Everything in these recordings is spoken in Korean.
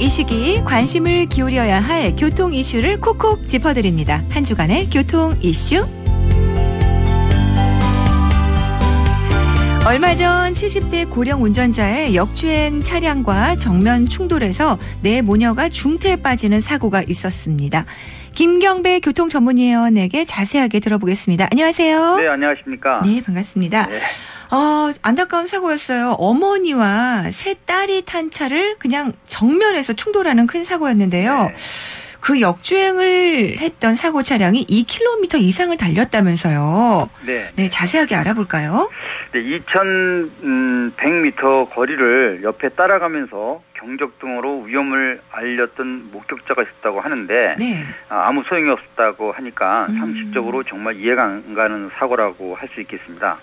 이 시기 관심을 기울여야 할 교통 이슈를 콕콕 짚어드립니다. 한 주간의 교통 이슈. 얼마 전 70대 고령 운전자의 역주행 차량과 정면 충돌해서 네 모녀가 중태에 빠지는 사고가 있었습니다. 김경배 교통전문위원에게 자세하게 들어보겠습니다. 안녕하세요. 네, 안녕하십니까. 네, 반갑습니다. 네. 안타까운 사고였어요. 어머니와 세 딸이 탄 차를 그냥 정면에서 충돌하는 큰 사고였는데요. 네. 그 역주행을 했던 사고 차량이 2km 이상을 달렸다면서요. 네, 자세하게 알아볼까요? 네, 2,100m 거리를 옆에 따라가면서 경적등으로 위험을 알렸던 목격자가 있었다고 하는데 네. 아무 소용이 없었다고 하니까 상식적으로 정말 이해가 안 가는 사고라고 할 수 있겠습니다.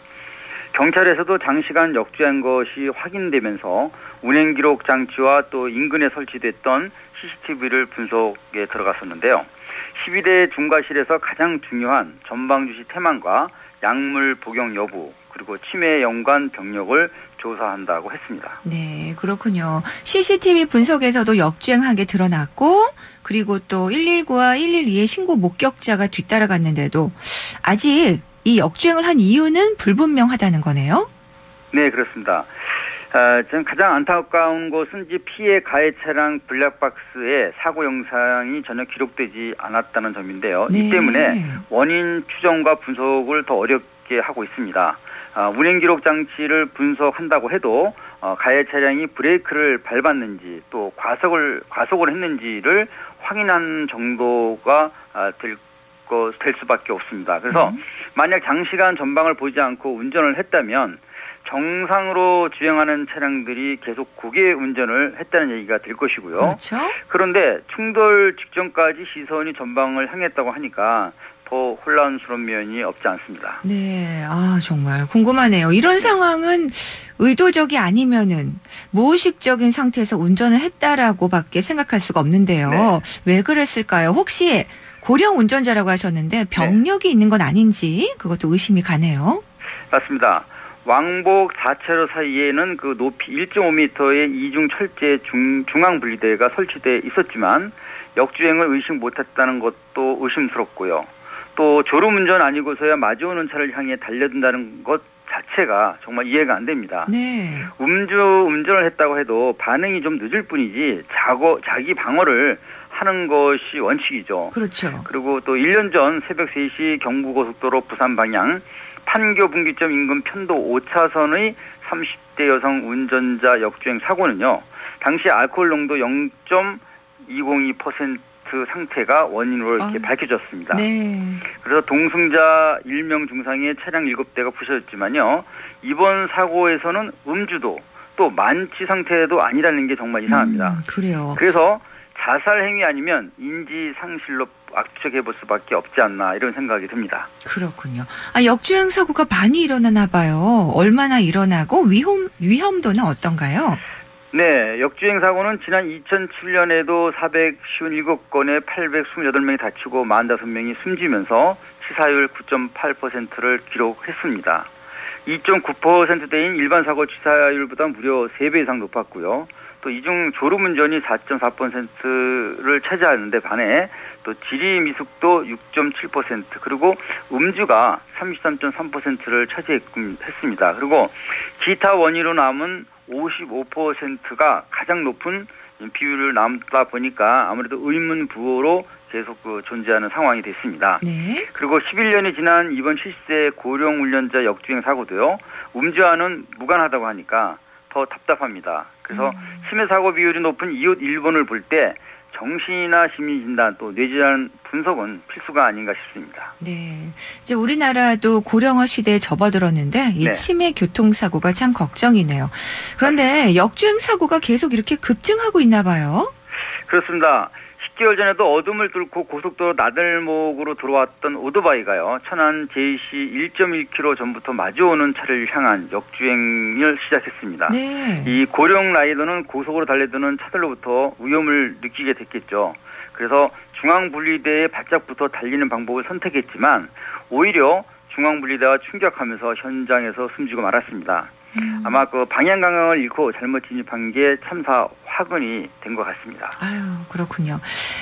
경찰에서도 장시간 역주행한 것이 확인되면서 운행기록 장치와 또 인근에 설치됐던 CCTV를 분석에 들어갔었는데요. 12대 중과실에서 가장 중요한 전방주시 태만과 약물 복용 여부 그리고 치매 연관 병력을 조사한다고 했습니다. 네, 그렇군요. CCTV 분석에서도 역주행한 게 드러났고 그리고 또 119와 112의 신고 목격자가 뒤따라갔는데도 아직 이 역주행을 한 이유는 불분명하다는 거네요? 네, 그렇습니다. 전 가장 안타까운 것은 이제 피해 가해 차량 블랙박스에 사고 영상이 전혀 기록되지 않았다는 점인데요. 네. 이 때문에 원인 추정과 분석을 더 어렵게 하고 있습니다. 운행 기록 장치를 분석한다고 해도 가해 차량이 브레이크를 밟았는지 또 과속을 했는지를 확인한 정도가 될 수밖에 없습니다. 그래서 만약 장시간 전방을 보지 않고 운전을 했다면 정상으로 주행하는 차량들이 계속 고개 운전을 했다는 얘기가 될 것이고요. 그렇죠. 그런데 충돌 직전까지 시선이 전방을 향했다고 하니까 더 혼란스러운 면이 없지 않습니다. 네, 정말 궁금하네요. 이런 상황은 의도적이 아니면은 무의식적인 상태에서 운전을 했다라고밖에 생각할 수가 없는데요. 네. 왜 그랬을까요? 혹시 고령 운전자라고 하셨는데 병력이 있는 건 아닌지 그것도 의심이 가네요. 맞습니다. 왕복 4차로 사이에는 그 높이 1.5m의 이중 철제 중앙 분리대가 설치돼 있었지만 역주행을 의식 못했다는 것도 의심스럽고요. 또 졸음운전 아니고서야 마주오는 차를 향해 달려든다는 것 자체가 정말 이해가 안 됩니다. 네. 운전을 했다고 해도 반응이 좀 늦을 뿐이지 자기 방어를 하는 것이 원칙이죠. 그렇죠. 그리고 또 1년 전 새벽 3시 경부고속도로 부산 방향 판교 분기점 인근 편도 5차선의 30대 여성 운전자 역주행 사고는요. 당시 알코올 농도 0.202% 상태가 원인으로 이렇게 밝혀졌습니다. 네. 그래서 동승자 1명 중상의 차량 7대가 부셔졌지만요. 이번 사고에서는 음주도 또 만취 상태도 아니라는 게 정말 이상합니다. 그래요. 그래서 자살 행위 아니면 인지 상실로 악축해 볼 수밖에 없지 않나 이런 생각이 듭니다. 그렇군요. 역주행 사고가 많이 일어나나 봐요. 얼마나 일어나고 위험도는 어떤가요? 네, 역주행 사고는 지난 2007년에도 457건에 828명이 다치고 45명이 숨지면서 치사율 9.8%를 기록했습니다. 2.9%대인 일반 사고 치사율보다 무려 3배 이상 높았고요. 또 이중 졸음운전이 4.4%를 차지하는데 반해 또 지리미숙도 6.7% 그리고 음주가 33.3%를 차지했습니다. 그리고 기타 원인으로 남은 55%가 가장 높은 비율을 남다 보니까 아무래도 의문부호로 계속 존재하는 상황이 됐습니다. 네. 그리고 11년이 지난 이번 70세 고령 운전자 역주행 사고도요. 음주와는 무관하다고 하니까 더 답답합니다. 그래서 치매 사고 비율이 높은 이웃 일본을 볼 때 정신이나 심리진단 또 뇌질환 분석은 필수가 아닌가 싶습니다. 네, 이제 우리나라도 고령화 시대에 접어들었는데 이 네. 치매 교통사고가 참 걱정이네요. 그런데 역주행 사고가 계속 이렇게 급증하고 있나 봐요. 그렇습니다. 10개월 전에도 어둠을 뚫고 고속도로 나들목으로 들어왔던 오토바이가요. 천안 제이시 1.1km 전부터 마주오는 차를 향한 역주행을 시작했습니다. 네. 이 고령 라이더는 고속으로 달려드는 차들로부터 위험을 느끼게 됐겠죠. 그래서 중앙분리대의 발작부터 달리는 방법을 선택했지만 오히려 중앙분리대와 충격하면서 현장에서 숨지고 말았습니다. 아마 그 방향 감각을 잃고 잘못 진입한 게 참사 화근이 된 것 같습니다. 아유, 그렇군요.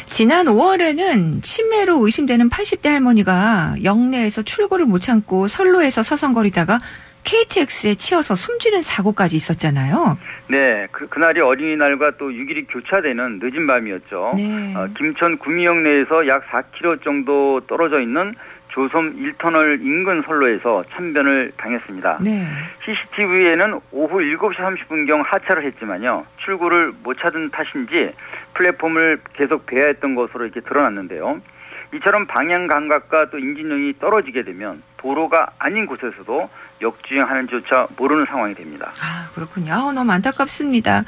지난 5월에는 치매로 의심되는 80대 할머니가 역내에서 출구를 못 참고 선로에서 서성거리다가 KTX에 치여서 숨지는 사고까지 있었잖아요. 네, 그날이 어린이날과 또 6일이 교차되는 늦은 밤이었죠. 네. 김천 구미역 내에서 약 4km 정도 떨어져 있는 조섬 1터널 인근 선로에서 참변을 당했습니다. 네. CCTV에는 오후 7시 30분경 하차를 했지만요. 출구를 못 찾은 탓인지 플랫폼을 계속 배회했던 것으로 이렇게 드러났는데요. 이처럼 방향 감각과 또 인진능이 떨어지게 되면 도로가 아닌 곳에서도 역주행하는지조차 모르는 상황이 됩니다. 아, 그렇군요. 너무 안타깝습니다.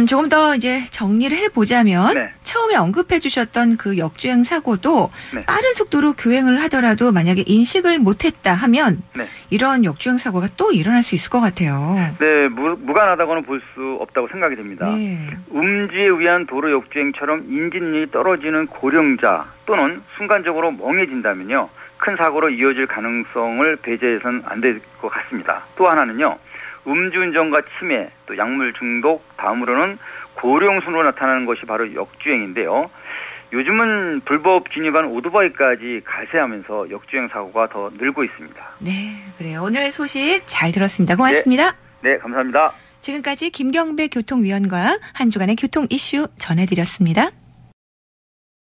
조금 더 이제 정리를 해보자면 네. 처음에 언급해 주셨던 그 역주행 사고도 네. 빠른 속도로 교행을 하더라도 만약에 인식을 못했다 하면 네. 이런 역주행 사고가 또 일어날 수 있을 것 같아요. 네, 무관하다고는 볼 수 없다고 생각이 됩니다. 네. 음주에 의한 도로 역주행처럼 인진능이 떨어지는 고령자 또는 순간적으로 멍해진다면요. 큰 사고로 이어질 가능성을 배제해서는 안 될 것 같습니다. 또 하나는요. 음주운전과 치매, 또 약물 중독, 다음으로는 고령순으로 나타나는 것이 바로 역주행인데요. 요즘은 불법 진입한 오토바이까지 가세하면서 역주행 사고가 더 늘고 있습니다. 네, 그래요. 오늘 소식 잘 들었습니다. 고맙습니다. 네, 감사합니다. 지금까지 김경배 교통위원과 한 주간의 교통 이슈 전해드렸습니다.